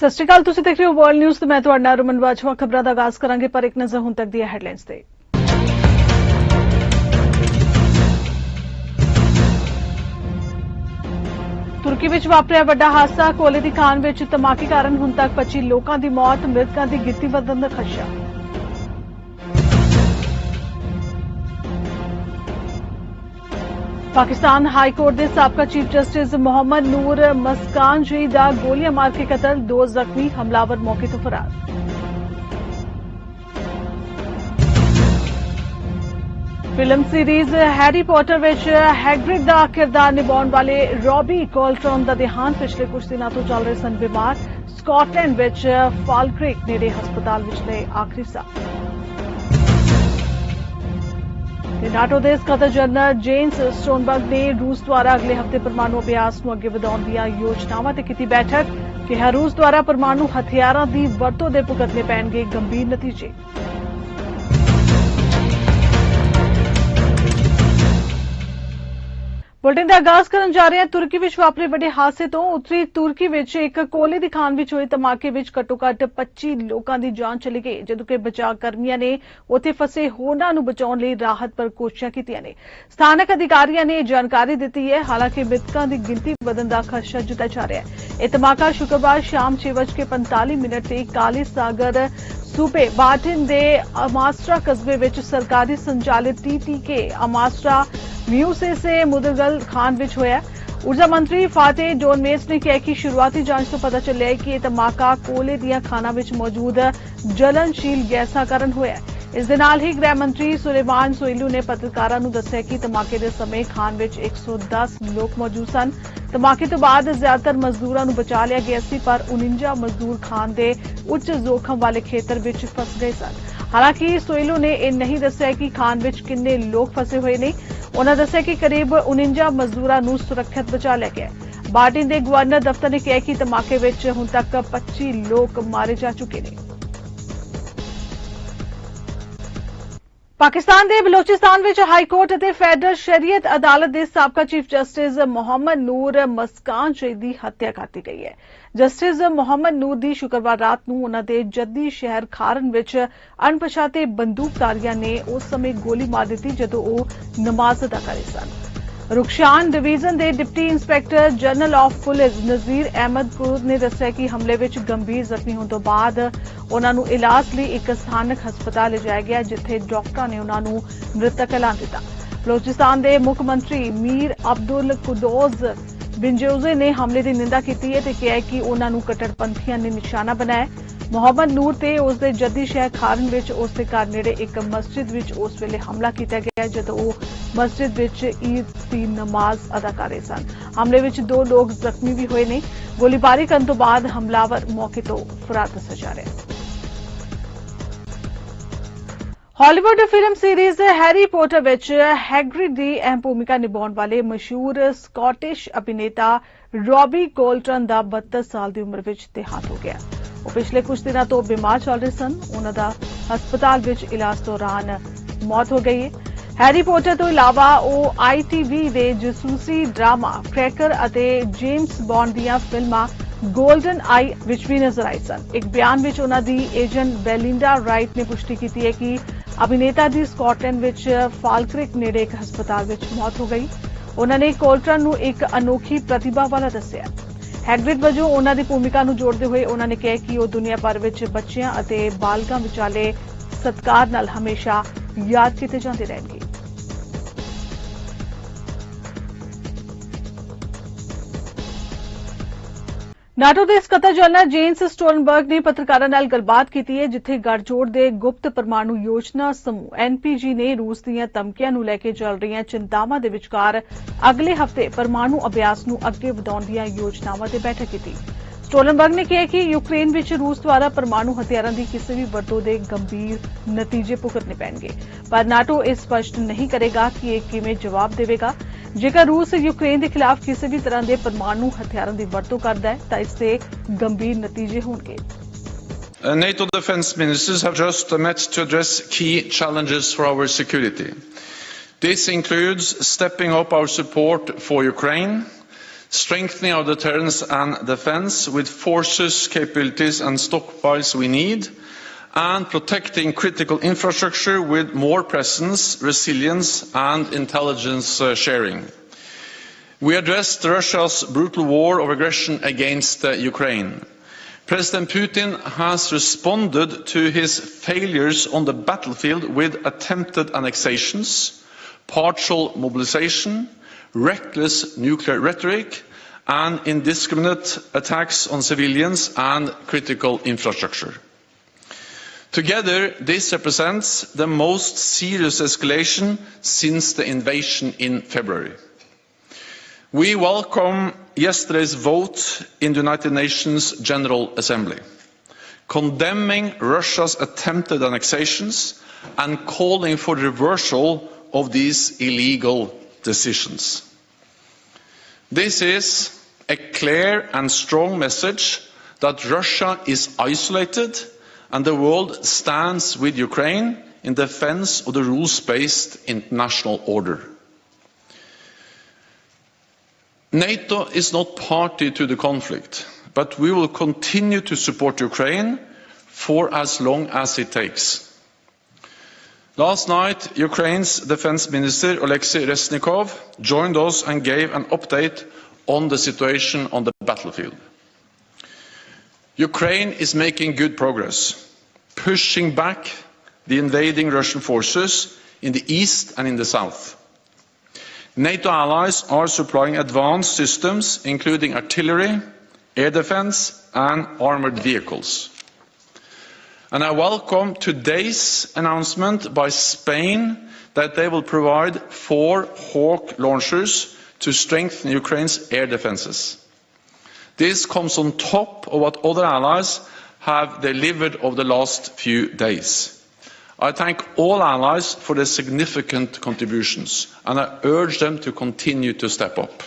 ਸਤਿ ਸ਼੍ਰੀ ਅਕਾਲ, ਤੁਸੀਂ ਦੇਖ ਰਹੇ ਹੋ ਵਰਲਡ ਨਿਊਜ਼ ਤੇ ਮੈਂ ਤੁਹਾਡਾ ਰਮਨ ਬਾਜਵਾ। ਖਬਰਾਂ ਦਾ ਆਗਾਜ਼ ਕਰਾਂਗੇ ਪਰ ਇੱਕ ਨਜ਼ਰ ਹੁਣ ਤੱਕ ਦੀਆਂ ਹੈਡਲਾਈਨਸ ਤੇ। ਤੁਰਕੀ ਵਿੱਚ ਵਾਪਰਿਆ ਵੱਡਾ ਹਾਦਸਾ, ਕੋਲੇ ਦੀ ਖਾਨ ਵਿੱਚ ਧਮਾਕੇ ਕਾਰਨ ਹੁਣ ਤੱਕ 25 ਲੋਕਾਂ ਦੀ ਮੌਤ, ਮ੍ਰਿਤਕਾਂ ਦੀ ਗਿਣਤੀ ਵਧਣ ਦਾ ਖਦਸ਼ਾ। ਪਾਕਿਸਤਾਨ ਹਾਈ ਕੋਰਟ ਦੇ ਸਾਬਕਾ ਚੀਫ ਜਸਟਿਸ ਮੁਹੰਮਦ ਨੂਰ ਮਸਕਾਨਜੀ ਦਾ ਗੋਲੀਆਂ ਮਾਰ ਕੇ ਕਤਲ, 2 ਜ਼ਖਮੀ, ਹਮਲਾਵਰ ਮੌਕੇ ਤੋਂ ਫਰਾਰ। ਫਿਲਮ ਸੀਰੀਜ਼ ਹੈਰੀ ਪੋਟਰ ਵਿੱਚ ਹੈਗਰਿਡ ਦਾ ਕਿਰਦਾਰ ਨਿਭਾਉਣ ਵਾਲੇ ਰੌਬੀ ਕੋਲਟਰਨ ਦਾ ਦੇਹਾਂਤ, ਪਿਛਲੇ ਕੁਝ ਦਿਨਾਂ ਤੋਂ ਚੱਲ ਰਹੇ ਸਨ ਬਿਮਾਰ। ਸਕਾਟਲੈਂਡ ਵਿੱਚ ਫਾਲਕ੍ਰਿਕ ਨੇੜੇ ਹਸਪਤਾਲ ਵਿੱਚ ਲਏ ਆਖਰੀ ਸਾਹ। ਨਾਟੋ ਦੇ ਸਕੱਤਰ ਜਨਰਲ ਜੇਨਸ ਸਟੋਲਟਨਬਰਗ ਨੇ ਰੂਸ ਦੁਆਰਾ ਅਗਲੇ ਹਫ਼ਤੇ ਪਰਮਾਣੂ ਅਭਿਆਸ ਨੂੰ ਅੱਗੇ ਵਧਾਉਣ ਦੀਆਂ ਯੋਜਨਾਵਾਂ ਤੇ ਕੀਤੀ ਬੈਠਕ। ਕਿਹਾ ਰੂਸ ਦੁਆਰਾ ਪਰਮਾਣੂ ਹਥਿਆਰਾਂ ਦੀ ਵਰਤੋਂ ਦੇ ਭੁਗਤਣੇ ਪੈਣਗੇ ਗੰਭੀਰ ਨਤੀਜੇ। ਬੁਲੇਟਿਨ ਦਾ ਆਗਾਜ਼ ਕਰਨ ਜਾ ਰਹੇ ਹਾਂ ਤੁਰਕੀ ਵਿੱਚ ਵਾਪਰੇ ਵੱਡੇ ਹਾਦਸੇ ਤੋਂ। ਉੱਤਰੀ ਤੁਰਕੀ ਵਿੱਚ ਇੱਕ ਕੋਲੇ ਦੀ ਖਾਨ ਵਿੱਚ ਹੋਏ ਧਮਾਕੇ ਵਿੱਚ ਘੱਟੋ-ਘੱਟ 25 ਲੋਕਾਂ ਦੀ ਜਾਨ ਚਲੀ ਗਈ, ਜਦੋਂ ਕਿ ਬਚਾਅ ਕਰਮੀਆਂ ਨੇ ਉੱਥੇ ਫਸੇ ਹੋਰਨਾਂ ਨੂੰ ਬਚਾਉਣ ਲਈ ਰਾਹਤ ਪਰ ਕੋਸ਼ਿਸ਼ਾਂ ਕੀਤੀਆਂ ਨੇ। ਸਥਾਨਕ ਅਧਿਕਾਰੀਆਂ ਨੇ ਜਾਣਕਾਰੀ ਦਿੱਤੀ ਹੈ, ਹਾਲਾਂਕਿ ਮ੍ਰਿਤਕਾਂ ਦੀ ਗਿਣਤੀ ਵਧਣ ਦਾ ਖਦਸ਼ਾ ਜਤਾਇਆ ਜਾ ਰਿਹਾ ਹੈ। ਇਹ ਧਮਾਕਾ ਸ਼ੁੱਕਰਵਾਰ ਸ਼ਾਮ 6:45 ਤੇ ਕਾਲੇ ਸਾਗਰ ਸੂਬੇ ਬਾਟਿਨ ਦੇ ਅਮਾਸਟਰਾ ਕਸਬੇ ਵਿੱਚ ਸਰਕਾਰੀ ਸੰਚਾਲਿਤ TTK ਅਮਾਸਟਰਾ ਮਿਊਸੇ ਮੁਦਗਲ ਖਾਨ ਵਿੱਚ ਹੋਇਆ। ਊਰਜਾ ਮੰਤਰੀ ਫਾਤਿਹ ਡੋਨਮੇਸ ਨੇ ਕਿਹਾ ਕਿ ਸ਼ੁਰੂਆਤੀ ਜਾਂਚ ਤੋਂ ਪਤਾ ਚੱਲਿਆ ਕਿ ਇਹ ਧਮਾਕਾ ਕੋਲੇ ਦੀਆਂ ਖਾਨਾਂ ਵਿੱਚ ਮੌਜੂਦ ਜਲਨਸ਼ੀਲ ਗੈਸਾਂ ਕਾਰਨ ਹੋਇਆ। ਇਸ ਦੇ ਨਾਲ ਹੀ ਗ੍ਰਹਿ ਮੰਤਰੀ ਸੁਲੇਮਾਨ ਸੋਇਲੂ ਨੇ ਪੱਤਰਕਾਰਾਂ ਨੂੰ ਦੱਸਿਆ ਕਿ ਧਮਾਕੇ ਦੇ ਸਮੇਂ ਖਾਨ ਵਿੱਚ 110 ਲੋਕ ਮੌਜੂਦ ਸਨ। ਧਮਾਕੇ ਤੋਂ ਬਾਅਦ ਜ਼ਿਆਦਾਤਰ ਮਜ਼ਦੂਰਾਂ ਨੂੰ ਬਚਾ ਲਿਆ ਗਿਆ ਸੀ, ਪਰ 49 ਮਜ਼ਦੂਰ ਖਾਨ ਦੇ ਉੱਚ ਜ਼ੋਖਮ ਵਾਲੇ ਖੇਤਰ ਵਿੱਚ ਫਸ ਗਏ ਸਨ। ਹਾਲਾਂਕਿ ਸੋਇਲੂ ਨੇ ਇਹ ਨਹੀਂ ਦੱਸਿਆ ਕਿ ਖਾਨ ਵਿੱਚ ਕਿੰਨੇ ਲੋਕ ਫਸੇ ਹੋਏ ਨੇ। ਉਨ੍ਹਾਂ ਦੱਸਿਆ ਕਿ ਕਰੀਬ 49 ਮਜ਼ਦੂਰਾਂ ਨੂੰ ਸੁਰੱਖਿਅਤ ਬਚਾ ਲਿਆ ਗਿਆ। ਬਾਟਿਨ ਦੇ ਗਵਰਨਰ ਦਫ਼ਤਰ ਨੇ ਕਿਹਾ ਕਿ ਧਮਾਕੇ ਵਿੱਚ ਹੁਣ ਤੱਕ 25 ਲੋਕ ਮਾਰੇ ਜਾ ਚੁੱਕੇ ਨੇ। ਪਾਕਿਸਤਾਨ ਦੇ ਬਲੋਚਿਸਤਾਨ ਵਿੱਚ ਹਾਈ ਕੋਰਟ ਅਤੇ ਫੈਡਰਲ ਸ਼ਰੀਅਤ ਅਦਾਲਤ ਦੇ ਸਾਬਕਾ ਚੀਫ ਜਸਟਿਸ ਮੁਹੰਮਦ ਨੂਰ ਮਸਕਾਨਜੀ ਦੀ ਹੱਤਿਆ ਕਰ ਦਿੱਤੀ ਗਈ ਹੈ। ਜਸਟਿਸ ਮੁਹੰਮਦ ਨੂਰ ਦੀ ਸ਼ੁੱਕਰਵਾਰ ਰਾਤ ਨੂੰ ਉਨ੍ਹਾਂ ਦੇ ਜੱਦੀ ਸ਼ਹਿਰ ਖਾਰਨ ਵਿੱਚ ਅਣਪਛਾਤੇ ਬੰਦੂਕਧਾਰੀਆਂ ਨੇ ਉਸ ਸਮੇਂ ਗੋਲੀ ਮਾਰ ਦਿੱਤੀ ਜਦੋਂ ਉਹ ਨਮਾਜ਼ ਅਦਾ ਕਰ ਰਹੇ ਸਨ। ਰੁਖਸ਼ਾਨ ਡਿਵੀਜ਼ਨ ਦੇ deputy inspector general of police Nazir Ahmad Kurd ਨੇ ਦੱਸਿਆ ਕਿ ਹਮਲੇ ਵਿੱਚ ਗੰਭੀਰ ਜ਼ਖਮੀ ਹੋਣ ਤੋਂ ਬਾਅਦ ਉਨ੍ਹਾਂ ਨੂੰ ਇਲਾਜ ਲਈ ਇੱਕ ਸਥਾਨਕ ਹਸਪਤਾਲ ਲਿਜਾਇਆ ਗਿਆ, ਜਿੱਥੇ ਡਾਕਟਰਾਂ ਨੇ ਉਨ੍ਹਾਂ ਨੂੰ ਮ੍ਰਿਤਕ ਐਲਾਨ ਦਿੱਤਾ। ਬਲੋਚਿਸਤਾਨ ਦੇ ਮੁੱਖ ਮੰਤਰੀ ਮੀਰ ਅਬਦੁਲ ਕੁਦੋਜ਼ ਬਿੰਜੋਜ਼ੇ ਨੇ ਹਮਲੇ ਦੀ ਨਿੰਦਾ ਕੀਤੀ ਹੈ ਤੇ ਕਿਹਾ ਕਿ ਉਨ੍ਹਾਂ ਨੂੰ ਕੱਟੜਪੰਥੀਆਂ ਨੇ ਨਿਸ਼ਾਨਾ ਬਣਾਇਆ। ਮੁਹੰਮਦ ਨੂਰ ਤੇ ਉਸ ਦੇ ਜੱਦੀ ਸ਼ਹਿਰ ਖਾਰਨ ਵਿੱਚ ਉਸ ਦੇ ਘਰ ਨੇੜੇ ਇੱਕ ਮਸਜਿਦ ਵਿੱਚ ਉਸ ਵੇਲੇ ਹਮਲਾ ਕੀਤਾ ਗਿਆ ਜਦੋਂ ਉਹ ਮਸਜਿਦ ਵਿੱਚ ਈਦ ਦੀ ਨਮਾਜ਼ ਅਦਾ ਕਰ ਰਹੇ ਸਨ। ਹਮਲੇ ਵਿੱਚ 2 ਲੋਕ ਜ਼ਖਮੀ ਵੀ ਹੋਏ ਨੇ। ਗੋਲੀਬਾਰੀ ਕਰਨ ਤੋਂ ਬਾਅਦ ਹਮਲਾਵਰ ਮੌਕੇ ਤੋਂ ਫਰਾਰ ਦੱਸਿਆ ਜਾ ਰਿਹਾ ਹੈ। Hollywood film series Harry Potter ਵਿੱਚ ਹੈਗਰਿਡ ਦੀ ਅਹਿਮ ਭੂਮਿਕਾ ਨਿਭਾਉਣ ਵਾਲੇ ਮਸ਼ਹੂਰ ਸਕਾਟਿਸ਼ ਅਭਿਨੇਤਾ ਰੌਬੀ ਕੋਲਟਰਨ ਦਾ 32 ਸਾਲ ਦੀ ਉਮਰ ਵਿੱਚ ਦੇਹਾਂਤ ਹੋ ਗਿਆ। ਉਹ ਪਿਛਲੇ ਕੁਝ ਦਿਨਾਂ ਤੋਂ ਬਿਮਾਰ ਚੱਲ ਰਹੇ ਸਨ। ਉਨ੍ਹਾਂ ਦਾ ਹਸਪਤਾਲ ਵਿੱਚ ਇਲਾਜ ਦੌਰਾਨ ਮੌਤ ਹੋ ਗਈ ਹੈ। ਹੈਰੀ ਪੋਟਰ ਤੋਂ ਇਲਾਵਾ ਉਹ ITV ਦੇ ਜਸੂਸੀ ਡਰਾਮਾ ਕ੍ਰੈਕਰ ਅਤੇ ਜੇਮਸ ਬੌਂਡ ਦੀਆਂ ਫਿਲਮਾਂ ਗੋਲਡਨ ਆਈ ਵਿੱਚ ਵੀ ਨਜ਼ਰ ਆਏ ਸਨ। ਇੱਕ ਬਿਆਨ ਵਿੱਚ ਉਨ੍ਹਾਂ ਦੀ ਏਜੰਟ ਬੈਲਿੰਡਾ ਰਾਈਟ ਨੇ ਪੁਸ਼ਟੀ ਕੀਤੀ ਹੈ ਕਿ ਅਭਿਨੇਤਾ ਦੀ ਸਕਾਟਲੈਂਡ ਵਿੱਚ ਫਾਲਕ੍ਰਿਕ ਨੇੜੇ ਇੱਕ ਹਸਪਤਾਲ ਵਿੱਚ ਮੌਤ ਹੋ ਗਈ। ਉਨ੍ਹਾਂ ਨੇ ਕੋਲਟਰਨ ਨੂੰ ਇੱਕ ਅਨੋਖੀ ਪ੍ਰਤਿਭਾ ਵਾਲਾ ਦੱਸਿਆ। ਹੈਗਰਿਡ ਵਜੋਂ ਉਨ੍ਹਾਂ ਦੀ ਭੂਮਿਕਾ ਨੂੰ ਜੋੜਦੇ ਹੋਏ ਉਨ੍ਹਾਂ ਨੇ ਕਿਹਾ ਕਿ ਉਹ ਦੁਨੀਆ ਭਰ ਵਿੱਚ ਬੱਚਿਆਂ ਅਤੇ ਬਾਲਗਾਂ ਵਿਚਾਲੇ ਸਤਿਕਾਰ ਨਾਲ ਹਮੇਸ਼ਾ ਯਾਦ ਕੀਤੇ ਜਾਂਦੇ ਰਹਿਣਗੇ। ਨਾਟੋ ਦੇ ਸਕੱਤਰ ਜਨਰਲ ਜੇਨਸ ਸਟੋਲਟਨਬਰਗ ਨੇ ਪੱਤਰਕਾਰਾਂ ਨਾਲ ਗੱਲਬਾਤ ਕੀਤੀ ਹੈ, ਜਿੱਥੇ ਗੱਠਜੋੜ ਦੇ ਗੁਪਤ ਪਰਮਾਣੂ ਯੋਜਨਾ ਸਮੂਹ NPG ਨੇ ਰੂਸ ਦੀਆਂ ਧਮਕੀਆਂ ਨੂੰ ਲੈ ਕੇ ਚੱਲ ਰਹੀਆਂ ਚਿੰਤਾਵਾਂ ਦੇ ਵਿਚਕਾਰ ਅਗਲੇ ਹਫ਼ਤੇ ਪਰਮਾਣੂ ਅਭਿਆਸ ਨੂੰ ਅੱਗੇ ਵਧਾਉਣ ਦੀਆਂ ਯੋਜਨਾਵਾਂ ਤੇ ਬੈਠਕ ਕੀਤੀ। ਸਟੋਲਟਨਬਰਗ ਨੇ ਕਿਹਾ ਕਿ ਯੂਕਰੇਨ ਵਿੱਚ ਰੂਸ ਦੁਆਰਾ ਪਰਮਾਣੂ ਹਥਿਆਰਾਂ ਦੀ ਕਿਸੇ ਵੀ ਵਰਤੋਂ ਦੇ ਗੰਭੀਰ ਨਤੀਜੇ ਭੁਗਤਣੇ ਪੈਣਗੇ, ਪਰ ਨਾਟੋ ਇਹ ਸਪਸ਼ਟ ਨਹੀਂ ਕਰੇਗਾ ਕਿ ਇਹ ਕਿਵੇਂ ਜਵਾਬ ਦੇਵੇਗਾ। ਜੇਕਰ ਰੂਸ ਯੂਕਰੇਨ ਦੇ ਖਿਲਾਫ ਕਿਸੇ ਵੀ ਤਰ੍ਹਾਂ ਦੇ ਪਰਮਾਣੂ ਹਥਿਆਰਾਂ ਦੀ ਵਰਤੋਂ ਕਰਦਾ ਹੈ ਤਾਂ ਇਸ ਦੇ ਗੰਭੀਰ ਨਤੀਜੇ ਹੋਣਗੇ। NATO defense ministers have just met to address key challenges for our security. This includes stepping up our support for Ukraine, strengthening our deterrence and defence with forces, capabilities and stockpiles we need, and protecting critical infrastructure with more presence, resilience and intelligence sharing. We addressed Russia's brutal war of aggression against Ukraine. President Putin has responded to his failures on the battlefield with attempted annexations, partial mobilization, reckless nuclear rhetoric, and indiscriminate attacks on civilians and critical infrastructure. Together, this represents the most serious escalation since the invasion in February. We welcome yesterday's vote in the United Nations General Assembly, condemning Russia's attempted annexations and calling for the reversal of these illegal decisions. This is a clear and strong message that Russia is isolated and the world stands with Ukraine in defense of the rules-based international order. NATO is not party to the conflict, but we will continue to support Ukraine for as long as it takes. Last night, Ukraine's Defense Minister Oleksiy Reznikov joined us and gave an update on the situation on the battlefield. Ukraine is making good progress, pushing back the invading Russian forces in the east and in the south. NATO allies are supplying advanced systems, including artillery, air defense and armored vehicles. And I welcome today's announcement by Spain that they will provide 4 Hawk launchers to strengthen Ukraine's air defenses. This comes on top of what other allies have delivered over the last few days. I thank all allies for their significant contributions, and I urge them to continue to step up.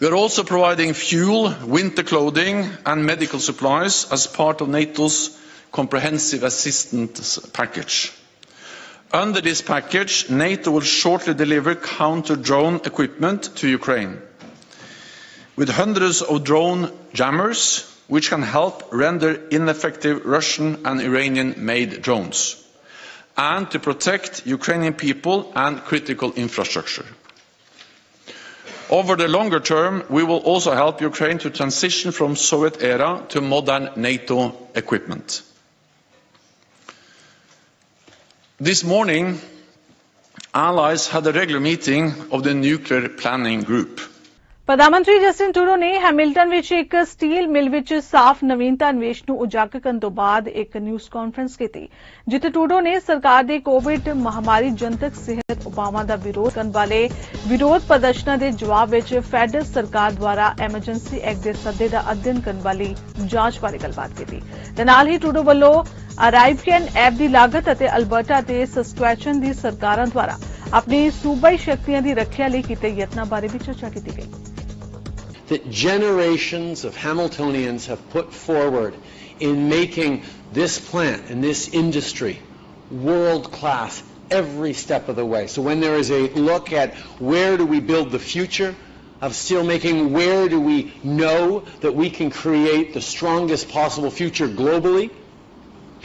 We are also providing fuel, winter clothing and medical supplies as part of NATO's comprehensive assistance package. Under this package, NATO will shortly deliver counter-drone equipment to Ukraine, with hundreds of drone jammers, which can help render ineffective Russian and Iranian-made drones, and to protect Ukrainian people and critical infrastructure. Over the longer term, we will also help Ukraine to transition from Soviet era to modern NATO equipment. This morning, allies had a regular meeting of the Nuclear Planning Group. ਪ੍ਰਧਾਨਮੰਤਰੀ Justin Trudeau ਨੇ Hamilton ਵਿੱਚ ਇੱਕ steel ਮਿਲ ਵਿੱਚ ਸਾਫ਼ ਨਵੀਨਤਾ ਨਿਵੇਸ਼ ਨੂੰ ਉਜਾਗਰ ਕਰਨ ਤੋਂ ਬਾਅਦ ਇੱਕ ਨਿਊਜ਼ ਕਾਨਫਰੰਸ ਕੀਤੀ, ਜਿੱਥੇ ਟਰੂਡੋ ਨੇ ਸਰਕਾਰ ਦੇ ਕੋਵਿਡ ਮਹਾਮਾਰੀ ਜਨਤਕ ਸਿਹਤ ਉਪਾਵਾਂ ਦਾ ਵਿਰੋਧ ਕਰਨ ਵਾਲੇ ਵਿਰੋਧ ਪ੍ਰਦਰਸ਼ਨਾਂ ਦੇ ਜਵਾਬ ਵਿੱਚ ਫੈਡਰਲ ਸਰਕਾਰ ਦੁਆਰਾ ਐਮਰਜੈਂਸੀ ਐਕਟ ਦੇ ਸੱਦੇ ਦਾ ਅਧਿਐਨ ਕਰਨ ਵਾਲੀ ਜਾਂਚ ਬਾਰੇ ਗੱਲਬਾਤ ਕੀਤੀ। ਤੇ ਨਾਲ ਹੀ ਟਰੂਡੋ ਵੱਲੋਂ ਅਰਾਈਵਕੈਨ ਐਪ ਦੀ ਲਾਗਤ ਅਤੇ ਅਲਬਰਟਾ ਤੇ ਸਸਕੁਐਚਨ ਦੀ ਸਰਕਾਰਾਂ ਦੁਆਰਾ ਆਪਣੀ ਸੂਬਾਈ ਸ਼ਕਤੀਆਂ ਦੀ ਰੱਖਿਆ ਲਈ ਕੀਤੇ ਯਤਨਾਂ ਬਾਰੇ ਵੀ ਚਰਚਾ ਕੀਤੀ ਗਈ। That generations of Hamiltonians have put forward in making this plant and this industry world-class every step of the way. So when there is a look at where do we build the future of steelmaking, where do we know that we can create the strongest possible future globally,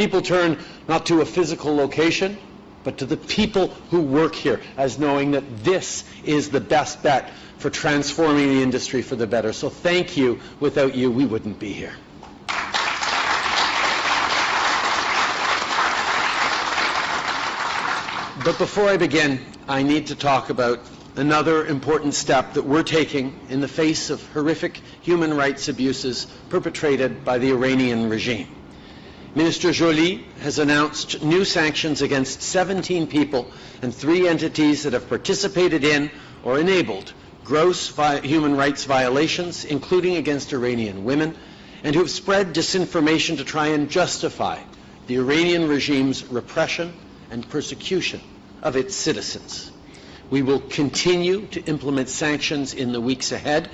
people turn not to a physical location, but to the people who work here as knowing that this is the best bet for transforming the industry for the better. So thank you. Without you, we wouldn't be here. But before I begin, I need to talk about another important step that we're taking in the face of horrific human rights abuses perpetrated by the Iranian regime. Minister Joly has announced new sanctions against 17 people and 3 entities that have participated in or enabled gross human rights violations, including against Iranian women, and who have spread disinformation to try and justify the Iranian regime's repression and persecution of its citizens. We will continue to implement sanctions in the weeks ahead,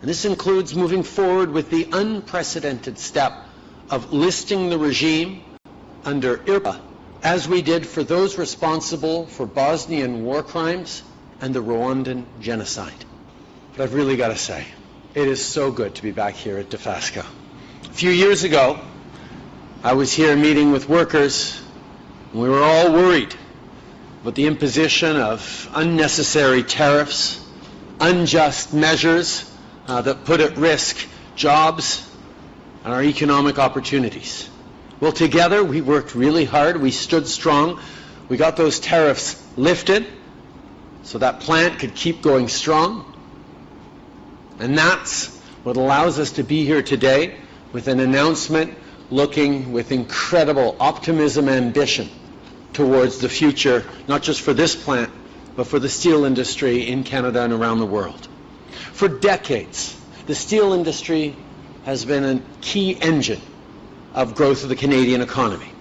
and this includes moving forward with the unprecedented step of listing the regime under IRPA, as we did for those responsible for Bosnian war crimes and the Rwandan genocide. but I've really got to say, it is so good to be back here at Dofasco. A few years ago, I was here meeting with workers, and we were all worried about the imposition of unnecessary tariffs, unjust measures that put at risk jobs and our economic opportunities. Well, together we worked really hard, we stood strong, we got those tariffs lifted so that plant could keep going strong. And that's what allows us to be here today with an announcement looking with incredible optimism and ambition towards the future, not just for this plant, but for the steel industry in Canada and around the world. For decades, the steel industry has been a key engine of growth of the Canadian economy.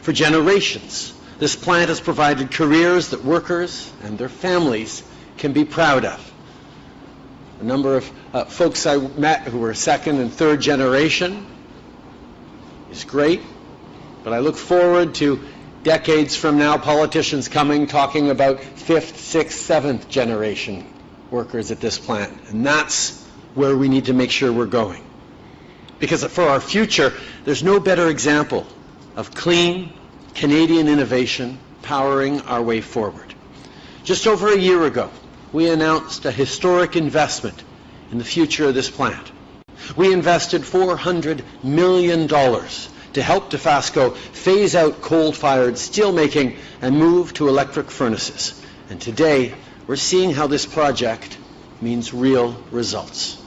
For generations, this plant has provided careers that workers and their families can be proud of. A number of folks I met who were second and third generation is great, but I look forward to decades from now, politicians coming, talking about fifth, sixth, seventh generation workers at this plant. And that's where we need to make sure we're going. Because for our future, there's no better example of clean Canadian innovation powering our way forward. Just over a year ago, we announced a historic investment in the future of this plant. We invested $400 million to help Dofasco phase out coal-fired steelmaking and move to electric furnaces. And today, we're seeing how this project means real results.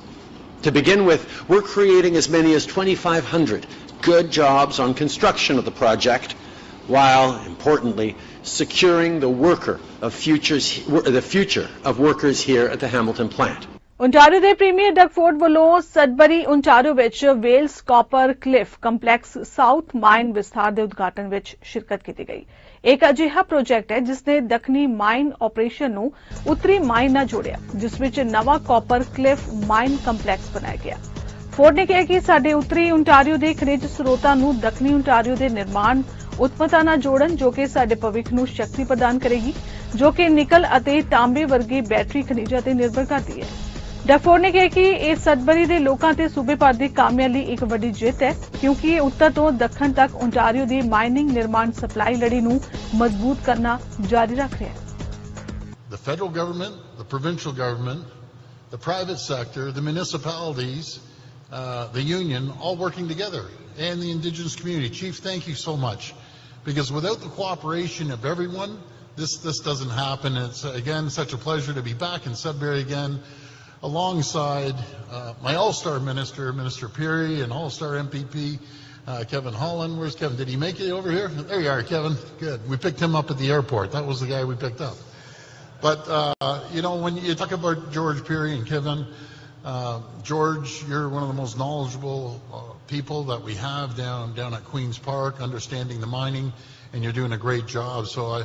To begin with, we're creating as many as 2,500 good jobs on construction of the project, while, importantly, securing the future of workers here at the Hamilton plant. Ontario ਦੇ premier Doug Ford ਵੱਲੋਂ Sudbury Ontario ਵਿੱਚ Vale's Copper Cliff complex South Mine ਵਿਸਥਾਰ ਦੇ ਉਦਘਾਟਨ ਵਿੱਚ ਸ਼ਿਰਕਤ ਕੀਤੀ ਗਈ। ਇੱਕ ਅਜਿਹਾ ਪ੍ਰੋਜੈਕਟ ਹੈ ਜਿਸ ਨੇ ਦੱਖਣੀ ਮਾਈਨ ਆਪਰੇਸ਼ਨ ਨੂੰ ਉੱਤਰੀ ਮਾਈਨ ਨਾਲ ਜੋੜਿਆ, ਜਿਸ ਵਿੱਚ ਨਵਾਂ ਕਾਪਰ ਕਲਿਫ ਮਾਈਨ ਕੰਪਲੈਕਸ ਬਣਾਇਆ ਗਿਆ। ਫੋਰਡ ਨੇ ਕਿਹਾ ਕਿ ਸਾਡੇ ਉੱਤਰੀ ਓਂਟਾਰੀਓ ਦੇ ਖਣਿਜ ਸਰੋਤਾਂ ਨੂੰ ਦੱਖਣੀ ਓਂਟਾਰੀਓ ਦੇ ਨਿਰਮਾਣ ਉਤਮਤਾ ਨਾਲ ਜੋੜਨ, ਜੋ ਕਿ ਸਾਡੇ ਭਵਿੱਖ ਨੂੰ ਸ਼ਕਤੀ ਪ੍ਰਦਾਨ ਕਰੇਗੀ, ਜੋ ਕਿ ਨਿਕਲ ਅਤੇ ਤਾਂਬੇ ਵਰਗੇ ਬੈਟਰੀ ਖਣਿਜਾਂ ਤੇ ਨਿਰਭਰ ਕਰਦੀ ਹੈ। ਡੈਫੋਰ ਨੇ ਕਿਹਾ ਕਿ ਇਹ ਸਡਬਰੀ ਦੇ ਲੋਕਾਂ ਤੇ ਸੂਬੇ ਭਰ ਦੀ ਕਾਮਿਆਂ ਲਈ ਇੱਕ ਵੱਡੀ ਜਿੱਤ ਹੈ, ਕਿਉਂਕਿ ਇਹ ਉੱਤਰ ਤੋਂ ਦੱਖਣ ਤੱਕ ਓਂਟਾਰੀਓ ਦੀ ਮਾਈਨਿੰਗ ਨਿਰਮਾਣ ਸਪਲਾਈ ਲੜੀ ਨੂੰ ਮਜ਼ਬੂਤ ਕਰਨਾ ਜਾਰੀ ਰੱਖ ਰਿਹਾ ਹੈ। The federal government, the provincial government, the private sector, the municipalities, the union, all working together, and the Indigenous community. Chief, thank you so much, because without the cooperation of everyone, this doesn't happen. It's again such a pleasure to be back in Sudbury again, alongside my all-star minister, Minister Peary, and all-star MPP, Kevin Holland. Where's Kevin? Did he make it over here? There you are, Kevin. Good. We picked him up at the airport. That was the guy we picked up. But, when you talk about George Peary and Kevin, George, you're one of the most knowledgeable people that we have down at Queen's Park, understanding the mining, and you're doing a great job. So I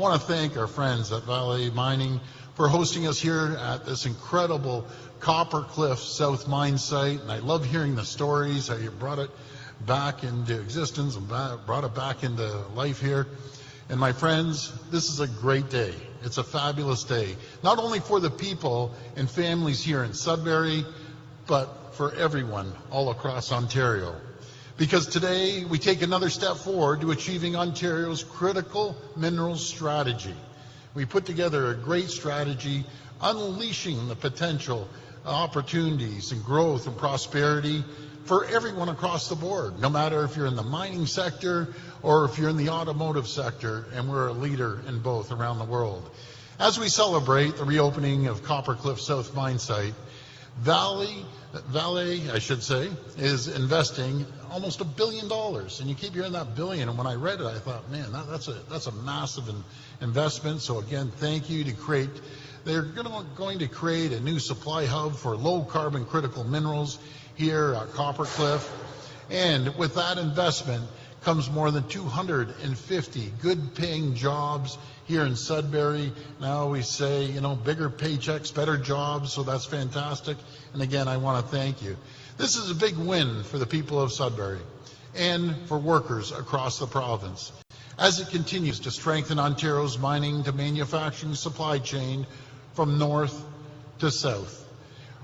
want to thank our friends at Valley Mining for hosting us here at this incredible Copper Cliff South Mine site. And I love hearing the stories, how you brought it back into existence and brought it back into life here. And my friends, this is a great day. It's a fabulous day, not only for the people and families here in Sudbury, but for everyone all across Ontario. Because today we take another step forward to achieving Ontario's critical minerals strategy. We put together a great strategy unleashing the potential opportunities and growth and prosperity for everyone across the board, no matter if you're in the mining sector or if you're in the automotive sector, and we're a leader in both around the world. As we celebrate the reopening of Copper Cliff South Mine Site, Valley, I should say, is investing almost $1 billion. And you keep hearing that billion, and when I read it, I thought, man, that's a massive investment. So again, thank you they're going to create a new supply hub for low carbon critical minerals here at Copper Cliff. And with that investment comes more than 250 good paying jobs here in Sudbury. Now we say, bigger paychecks, better jobs, so that's fantastic. And again, I want to thank you. This is a big win for the people of Sudbury and for workers across the province as it continues to strengthen Ontario's mining to manufacturing supply chain from north to south.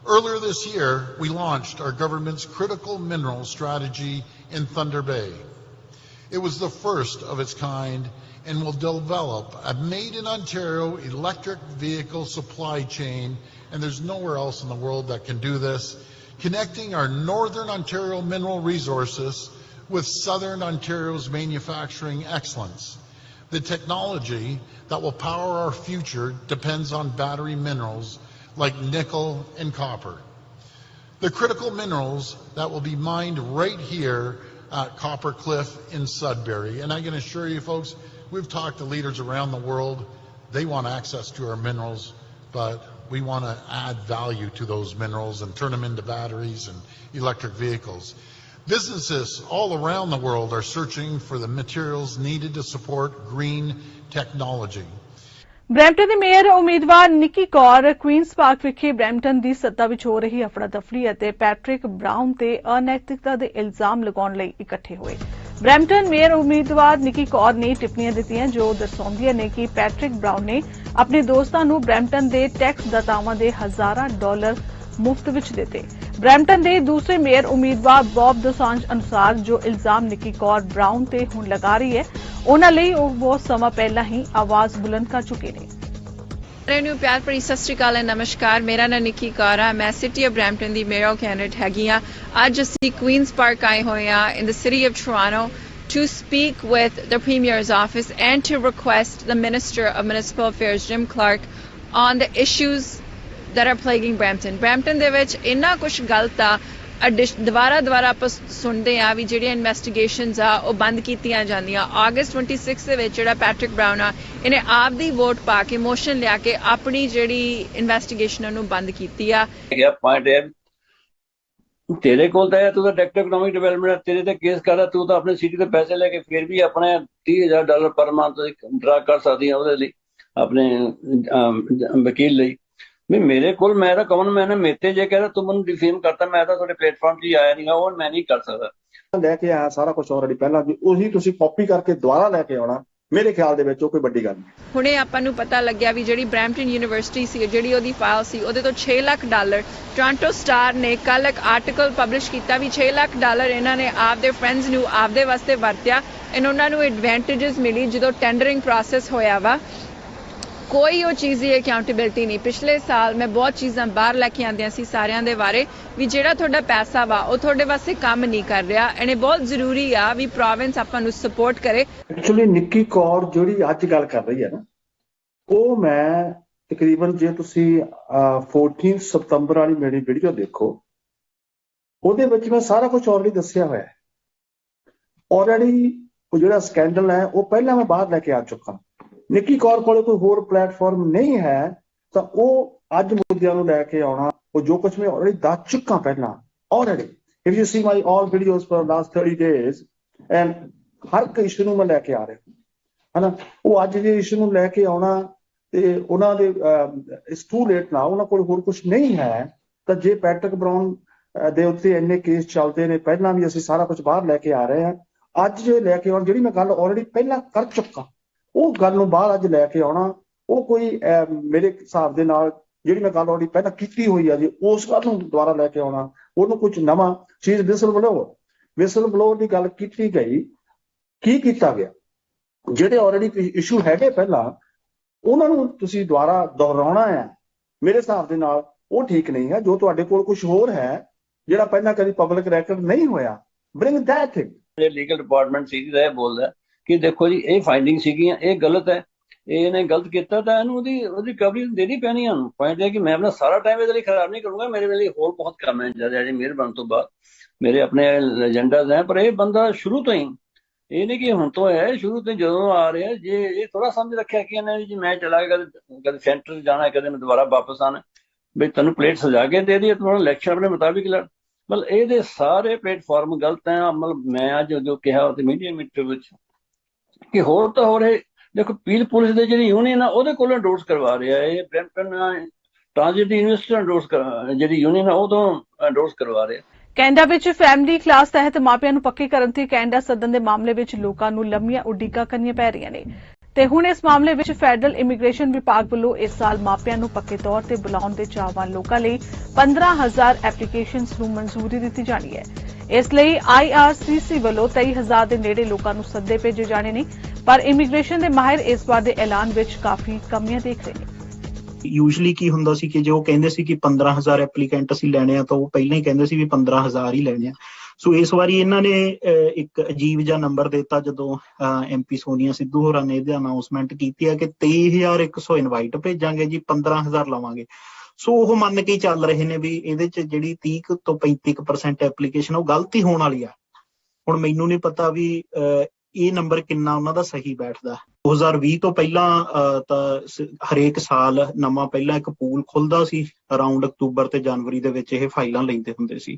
Earlier this year, we launched our government's critical mineral strategy in Thunder Bay. It was the first of its kind and will develop a made-in-Ontario electric vehicle supply chain, and there's nowhere else in the world that can do this, connecting our Northern Ontario mineral resources with Southern Ontario's manufacturing excellence. The technology that will power our future depends on battery minerals like nickel and copper. The critical minerals that will be mined right here at Copper Cliff in Sudbury. And I can assure you folks, we've talked to leaders around the world. They want access to our minerals, but we want to add value to those minerals and turn them into batteries and electric vehicles. Businesses all around the world are searching for the materials needed to support green technology. Brampton ਦੇ mayor ਉਮੀਦਵਾਰ ਨਿੱਕੀ Kaur Queen's park ਵਿਖੇ Brampton ਦੀ ਸੱਤਾ ਵਿੱਚ ਹੋ ਰਹੀ ਹਫੜਾ ਦਫੜੀ ਅਤੇ Patrick brown ਤੇ ਅਨੈਤਿਕਤਾ ਦੇ ਇਲਜ਼ਾਮ ਲਗਾਉਣ ਲਈ ਇਕੱਠੇ ਹੋਏ। ਬਰੈਂਪਟਨ ਮੇਅਰ ਉਮੀਦਵਾਰ ਨਿੱਕੀ ਕੌਰ ਨੇ ਟਿੱਪਣੀਆਂ ਦਿੱਤੀਆਂ ਜੋ ਦਰਸਾਉਂਦੀਆਂ ਨੇ ਕਿ ਪੈਟਰਿਕ ਬਰਾਊਨ ਨੇ ਆਪਣੇ ਦੋਸਤਾਂ ਨੂੰ ਬਰੈਂਪਟਨ ਦੇ ਟੈਕਸ ਦਾਤਾਵਾਂ ਦੇ ਹਜ਼ਾਰਾਂ ਡਾਲਰ ਮੁਫਤ ਵਿੱਚ ਦਿੱਤੇ। ਬਰੈਂਪਟਨ ਦੇ ਦੂਸਰੇ ਮੇਅਰ ਉਮੀਦਵਾਰ ਬੌਬ ਦੋਸਾਂਝ ਅਨੁਸਾਰ ਜੋ ਇਲਜ਼ਾਮ ਨਿੱਕੀ ਕੌਰ ਬਰਾਊਨ ਤੇ ਹੁਣ ਲਗਾ ਰਹੀ ਹੈ ਉਹਨਾਂ ਲਈ ਉਹ ਬਹੁਤ ਸਮਾਂ ਪਹਿਲਾਂ ਹੀ ਆਵਾਜ਼ ਬੁਲੰਦ ਕਰ ਚੁੱਕੇ ਨੇ। ਸਾਰਿਆਂ ਨੂੰ ਪਿਆਰ ਭਰੀ ਸਤਿ ਸ਼੍ਰੀ ਅਕਾਲ ਨਮਸਕਾਰ। ਮੇਰਾ ਨਾਮ ਨਿੱਕੀ ਕੌਰ ਆ। ਮੈਂ ਸਿਟੀ ਆਫ ਬਰੈਂਪਟਨ ਦੀ ਮੇਅਰ ਕੈਂਡੀਡੇਟ ਹੈਗੀ ਆ। ਅੱਜ ਅਸੀਂ ਕੁਈਨਸ ਪਾਰਕ ਆਏ ਹੋਏ ਆ in the city of Toronto to speak with the Premier's office and to request the Minister of Municipal Affairs, Jim Clark, on the issues that are plaguing Brampton. Brampton ਦੇ ਵਿੱਚ ਇੰਨਾ ਕੁਝ ਗਲਤ ਆ ਦੁਬਾਰਾ ਆਪਾਂ ਸੁਣਦੇ ਆ ਵੀ ਜਿਹੜੀਆਂ ਇਨਵੈਸਟੀਗੇਸ਼ਨਸ ਆ ਉਹ ਬੰਦ ਕੀਤੀਆਂ ਜਾਂਦੀਆਂ। August 26 ਦੇ ਵਿੱਚ ਜਿਹੜਾ ਪੈਟਰਿਕ ਬਰਾਊਨ ਆ ਇਹਨੇ ਆਪ ਦੀ ਵੋਟ ਪਾ ਕੇ ਮੋਸ਼ਨ ਲਿਆ ਕੇ ਆਪਣੀ ਜਿਹੜੀ ਇਨਵੈਸਟੀਗੇਸ਼ਨ ਨੂੰ ਬੰਦ ਕੀਤੀ ਆ। ਪੁਆਇੰਟ ਹੈ ਤੇਰੇ ਕੋਲ ਤਾਂ ਤੂੰ ਤਾਂ ਡਾਇਰੈਕਟਰ ਇਕਨੋਮਿਕ ਡਿਵੈਲਪਮੈਂਟ ਤੇਰੇ ਤੇ ਕੇਸ ਕਰਦਾ ਤੂੰ ਤਾਂ ਆਪਣੇ ਸਿਟੀ ਦੇ ਪੈਸੇ ਲੈ ਕੇ ਫਿਰ ਵੀ ਆਪਣੇ $30,000 ਪਰ ਮੰਥ ਡਰਾ ਕਰ ਸਕਦੀ ਆ ਉਹਦੇ ਲਈ ਆਪਣੇ ਵਕੀਲ ਲਈ। ਵੀ ਮੇਰੇ ਕੋਲ ਮੈਂ ਤਾਂ ਕਮਨ ਮੈਨ ਮੇਤੇ ਜੇ ਕਹਿੰਦਾ ਤੂੰ ਮੈਨੂੰ ਡਿਫੇਮ ਕਰਤਾ ਮੈਂ ਤਾਂ ਤੁਹਾਡੇ ਪਲੇਟਫਾਰਮ 'ਤੇ ਆਇਆ ਨਹੀਂਗਾ ਉਹ ਮੈਂ ਨਹੀਂ ਕਰ ਸਕਦਾ। ਲੈ ਕੇ ਆਇਆ ਸਾਰਾ ਕੁਝ ਆਲਰੇਡੀ ਪਹਿਲਾਂ ਵੀ ਉਹੀ ਤੁਸੀਂ ਕਾਪੀ ਕਰਕੇ ਦੁਬਾਰਾ ਲੈ ਕੇ ਆਉਣਾ ਮੇਰੇ ਖਿਆਲ ਦੇ ਵਿੱਚ ਉਹ ਕੋਈ ਵੱਡੀ ਗੱਲ ਨਹੀਂ। ਹੁਣੇ ਆਪਾਂ ਨੂੰ ਪਤਾ ਲੱਗਿਆ ਵੀ ਜਿਹੜੀ ਬਰੈਂਪਟਨ ਯੂਨੀਵਰਸਿਟੀ ਸੀ ਜਿਹੜੀ ਉਹਦੀ ਫਾਈਲ ਸੀ ਉਹਦੇ ਤੋਂ $6 ਲੱਖ ਟੋਰਾਂਟੋ ਸਟਾਰ ਨੇ ਕੱਲ ਇੱਕ ਆਰਟੀਕਲ ਪਬਲਿਸ਼ ਕੀਤਾ ਵੀ $6 ਲੱਖ ਇਹਨਾਂ ਨੇ ਆਪਦੇ ਫਰੈਂਡਸ ਨੂੰ ਆਪਦੇ ਵਾਸਤੇ ਵਰਤਿਆ ਐਂਡ ਉਹਨਾਂ ਨੂੰ ਐਡਵਾਂਟੇਜਸ ਮਿਲੀ ਜਦੋਂ ਟੈਂਡਰਿੰਗ ਪ੍ਰੋਸੈਸ ਹੋਇਆ ਵਾ। ਕੋਈ ਉਹ ਚੀਜ਼ ਦੀ ਅਕਾਊਂਟੇਬਿਲਟੀ ਨਹੀਂ। ਪਿਛਲੇ ਸਾਲ ਮੈਂ ਬਹੁਤ ਚੀਜ਼ਾਂ ਬਾਹਰ ਲੈ ਕੇ ਆਉਂਦੀਆਂ ਸੀ ਸਾਰਿਆਂ ਦੇ ਬਾਰੇ ਵੀ ਜਿਹੜਾ ਤੁਹਾਡਾ ਪੈਸਾ ਵਾ ਉਹ ਤੁਹਾਡੇ ਵਾਸਤੇ ਕੰਮ ਨਹੀਂ ਕਰ ਰਿਹਾ ਐਂਡ ਇਹ ਬਹੁਤ ਜ਼ਰੂਰੀ ਆ ਵੀ ਪ੍ਰੋਵਿੰਸ ਆਪਾਂ ਨੂੰ ਸਪੋਰਟ ਕਰੇ। ਐਕਚੁਅਲੀ ਨਿੱਕੀ ਕੌਰ ਜਿਹੜੀ ਅੱਜ ਗੱਲ ਕਰ ਰਹੀ ਹੈ ਨਾ ਉਹ ਮੈਂ ਤਕਰੀਬਨ ਜੇ ਤੁਸੀਂ 14 ਸਤੰਬਰ ਵਾਲੀ ਮੇਰੀ ਵੀਡੀਓ ਦੇਖੋ ਉਹਦੇ ਵਿੱਚ ਮੈਂ ਸਾਰਾ ਕੁਝ ਆਲਰੇਡੀ ਦੱਸਿਆ ਹੋਇਆ ਹੈ। ਆਲਰੇਡੀ ਉਹ ਜਿਹੜਾ ਸਕੈਂਡਲ ਹੈ ਉਹ ਪਹਿਲਾਂ ਮੈਂ ਬਾਹਰ ਲੈ ਕੇ ਆ ਚੁੱਕਾ। ਨਿੱਕੀ ਕੌਰ ਕੋਲ ਕੋਈ ਹੋਰ ਪਲੇਟਫਾਰਮ ਨਹੀਂ ਹੈ ਤਾਂ ਉਹ ਅੱਜ ਮੁੱਦਿਆਂ ਨੂੰ ਲੈ ਕੇ ਆਉਣਾ ਉਹ ਜੋ ਕੁਝ ਮੈਂ ਆਲਰੇਡੀ ਦੱਸ ਚੁੱਕਾ ਪਹਿਲਾਂ already. If you see my all videos for last 30 days and ਹਰ ਇੱਕ ਇਸ਼ੂ ਨੂੰ ਮੈਂ ਲੈ ਕੇ ਆ ਰਿਹਾ ਹਨਾ। ਉਹ ਅੱਜ ਦੇ ਇਸ਼ੂ ਨੂੰ ਲੈ ਕੇ ਆਉਣਾ ਤੇ ਉਹਨਾਂ ਦੇ ਇਟਸ ਟੂ ਲੇਟ ਨਾ ਉਹਨਾਂ ਕੋਲ ਹੋਰ ਕੁਝ ਨਹੀਂ ਹੈ ਤਾਂ ਜੇ ਪੈਟਰਿਕ ਬਰਾਊਨ ਦੇ ਉੱਤੇ ਇੰਨੇ ਕੇਸ ਚੱਲਦੇ ਨੇ ਪਹਿਲਾਂ ਵੀ ਅਸੀਂ ਸਾਰਾ ਕੁਝ ਬਾਹਰ ਲੈ ਕੇ ਆ ਰਹੇ ਹਾਂ। ਅੱਜ ਜੇ ਲੈ ਕੇ ਆਉਣ ਜਿਹੜੀ ਮੈਂ ਗੱਲ ਆਲਰੇਡੀ ਪਹਿਲਾਂ ਕਰ ਚੁੱਕਾ ਉਹ ਗੱਲ ਨੂੰ ਬਾਹਰ ਅੱਜ ਲੈ ਕੇ ਆਉਣਾ ਉਹ ਕੋਈ ਮੇਰੇ ਹਿਸਾਬ ਦੇ ਨਾਲ ਜਿਹੜੀ ਮੈਂ ਗੱਲ ਆਲਰੇਡੀ ਪਹਿਲਾਂ ਕੀਤੀ ਹੋਈ ਆ ਜੀ ਉਸ ਗੱਲ ਨੂੰ ਦੁਬਾਰਾ ਲੈ ਕੇ ਆਉਣਾ ਉਹਨੂੰ ਕੁਝ ਨਵਾਂ ਚੀਜ਼ ਵਿਸਲ ਬਲੋਅਰ ਦੀ ਗੱਲ ਕੀਤੀ ਗਈ ਕੀ ਕੀਤਾ ਗਿਆ ਜਿਹੜੇ ਆਲਰੇਡੀ ਇਸ਼ੂ ਹੈਗੇ ਪਹਿਲਾਂ ਉਹਨਾਂ ਨੂੰ ਤੁਸੀਂ ਦੁਬਾਰਾ ਦੁਹਰਾਉਣਾ ਹੈ ਮੇਰੇ ਹਿਸਾਬ ਦੇ ਨਾਲ ਉਹ ਠੀਕ ਨਹੀਂ ਹੈ। ਜੋ ਤੁਹਾਡੇ ਕੋਲ ਕੁਝ ਹੋਰ ਹੈ ਜਿਹੜਾ ਪਹਿਲਾਂ ਕਦੀ ਪਬਲਿਕ ਰੈਕੋਰਡ ਨਹੀਂ ਹੋਇਆ bring that thing. Legal department ਸੀਗੀ ਦਾ ਇਹ ਬੋਲਦਾ ਕਿ ਦੇਖੋ ਜੀ ਇਹ ਫਾਈਂਡਿੰਗ ਸੀਗੀਆਂ ਇਹ ਗਲਤ ਹੈ ਇਹਨੇ ਗਲਤ ਕੀਤਾ ਤਾਂ ਇਹਨੂੰ ਉਹਦੀ ਰਿਕਵਰੀ ਦੇਣੀ ਪੈਣੀ ਹੈ। ਪੁਆਇੰਟ ਹੈ ਕਿ ਮੈਂ ਆਪਣਾ ਸਾਰਾ ਟਾਈਮ ਇਹਦੇ ਲਈ ਖਰਾਬ ਨਹੀਂ ਕਰੂੰਗਾ। ਮੇਰੇ ਲਈ ਹੋਰ ਬਹੁਤ ਕੰਮ ਹੈ ਜਿਆਦਾ ਜੀ ਮੇਅਰ ਬਣਨ ਤੋਂ ਬਾਅਦ ਮੇਰੇ ਆਪਣੇ ਏਜੰਡਾਜ਼ ਹੈ ਪਰ ਇਹ ਬੰਦਾ ਸ਼ੁਰੂ ਤੋਂ ਹੀ ਇਹ ਨਹੀਂ ਕਿ ਹੁਣ ਤੋਂ ਹੈ ਸ਼ੁਰੂ ਤੋਂ ਜਦੋਂ ਆ ਰਿਹਾ ਜੇ ਇਹ ਥੋੜਾ ਸਮਝ ਰੱਖਿਆ ਕਿ ਇਹਨੇ ਜੀ ਮੈਂ ਚਲਾ ਗਿਆ ਕਦੇ ਸੈਂਟਰ ਜਾਣਾ ਕਦੇ ਮੈਂ ਦੁਬਾਰਾ ਵਾਪਸ ਆਉਣਾ ਬਈ ਤੈਨੂੰ ਪਲੇਟ ਸਜਾ ਕੇ ਦੇ ਦੀ ਤੁਹਾਨੂੰ ਇਲੈਕਸ਼ਨ ਆਪਣੇ ਮੁਤਾਬਿਕ ਲੜ ਮਤਲਬ ਇਹਦੇ ਸਾਰੇ ਪਲੇਟਫਾਰਮ ਗਲਤ ਹੈ। ਮਤਲਬ ਮੈਂ ਅੱਜ ਜੋ ਕਿਹਾ ਉਹ ਮੀਡੀਆ ਮੀਟਰ ਵਿੱਚ ਕਿ ਹੋਰ ਤਾਂ ਹੋਰ ਇਹ ਦੇਖੋ ਪੀਲ ਪੁਲਿਸ ਦੇ ਜਿਹੜੀ ਯੂਨੀਅਨ ਆ ਉਹਦੇ ਕੋਲੋਂ endorse ਕਰਵਾ ਰਿਹਾ ਇਹ ਬਰੈਂਪਟਨ ਟ੍ਰਾਂਜ਼ਿਟ ਯੂਨੀਵਰਸਿਟੀ endorse ਜਿਹੜੀ ਯੂਨੀਅਨ ਆ ਉਹ ਤੋਂ endorse ਕਰਵਾ ਰਿਹਾ। ਕੈਨੇਡਾ ਵਿੱਚ ਫੈਮਿਲੀ ਕਲਾਸ ਤਹਿਤ ਮਾਪਿਆਂ ਨੂੰ ਪੱਕੇ ਕਰਨ ਤੇ ਕੈਨੇਡਾ ਸੱਦਣ ਦੇ ਮਾਮਲੇ ਵਿੱਚ ਲੋਕਾਂ ਨੂੰ ਲੰਮੀਆਂ ਉਡੀਕਾਂ ਕਰਨੀਆਂ ਪੈ ਰਹੀਆਂ ਨੇ। ਤੇ ਹੁਣ ਇਸ ਮਾਮਲੇ ਵਿੱਚ ਫੈਡਰਲ ਇਮੀਗ੍ਰੇਸ਼ਨ ਵਿਭਾਗ ਵੱਲੋਂ ਇਸ ਸਾਲ ਮਾਪਿਆਂ ਨੂੰ ਪੱਕੇ ਤੌਰ ਤੇ ਬੁਲਾਉਣ ਦੇ ਚਾਹਵਾਨ ਲੋਕਾਂ ਲਈ 15,000 ਐਪਲੀਕੇਸ਼ਨਸ ਨੂੰ ਮਨਜ਼ੂਰੀ ਦਿੱਤੀ ਜਾਣੀ ਹੈ। ਇਸ ਲਈ IRCC ਵੱਲੋਂ 23,000 ਦੇ ਨੇੜੇ ਲੋਕਾਂ ਨੂੰ ਸੱਦੇ ਭੇਜੇ ਜਾਣੇ ਨੇ, ਪਰ ਇਮੀਗ੍ਰੇਸ਼ਨ ਦੇ ਮਾਹਿਰ ਇਸ ਵਾਰ ਦੇ ਐਲਾਨ ਵਿੱਚ ਕਾਫੀ ਕਮੀਆਂ ਦੇਖ ਰਹੇ ਨੇ। ਯੂਜਲੀ ਕੀ ਹੁੰਦਾ ਸੀ ਕਿ ਜੋ ਕਹਿੰਦੇ ਸੀ ਕਿ 15,000 ਐਪਲੀਕੈਂਟ ਅਸੀਂ ਲੈਣੇ ਆ ਤਾਂ ਉਹ ਪਹਿਲਾਂ ਹੀ ਕਹਿੰਦੇ ਸੀ ਵੀ 15,000 ਹੀ ਲੈਣੇ ਆ। ਸੋ ਇਸ ਵਾਰੀ ਇਹਨਾਂ ਨੇ ਇੱਕ ਅਜੀਬ ਜਿਹਾ ਨੰਬਰ ਦਿੱਤਾ ਜਦੋਂ MP ਸੋਨੀਆ ਸਿੱਧੂ ਹੋਰਾਂ ਨੇ ਇਹਦੀ ਅਨਾਉਂਸਮੈਂਟ ਕੀਤੀ ਹੈ ਕਿ 23,100 ਇਨਵਾਈਟ ਭੇਜਾਂਗੇ ਜੀ, 15,000 ਲਵਾਂਗੇ। ਸੋ ਉਹ ਮੰਨ ਕੇ ਚੱਲ ਰਹੇ ਨੇ ਵੀ ਇਹਦੇ ਚ ਜਿਹੜੀ 30 ਤੋਂ 35% ਐਪਲੀਕੇਸ਼ਨ ਉਹ ਗਲਤ ਹੀ ਹੋਣ ਵਾਲੀ ਆ। ਹੁਣ ਮੈਨੂੰ ਨਹੀਂ ਪਤਾ ਵੀ ਇਹ ਨੰਬਰ ਕਿੰਨਾ ਉਹਨਾਂ ਦਾ ਸਹੀ ਬੈਠਦਾ। 2020 ਤੋਂ ਪਹਿਲਾਂ ਤਾਂ ਹਰੇਕ ਸਾਲ ਨਵਾਂ ਪਹਿਲਾਂ ਇੱਕ ਪੂਲ ਖੁੱਲਦਾ ਸੀ, ਅਰਾਊਂਡ ਅਕਤੂਬਰ ਤੇ ਜਨਵਰੀ ਦੇ ਵਿੱਚ ਇਹ ਫਾਈਲਾਂ ਲੈਂਦੇ ਹੁੰਦੇ ਸੀ।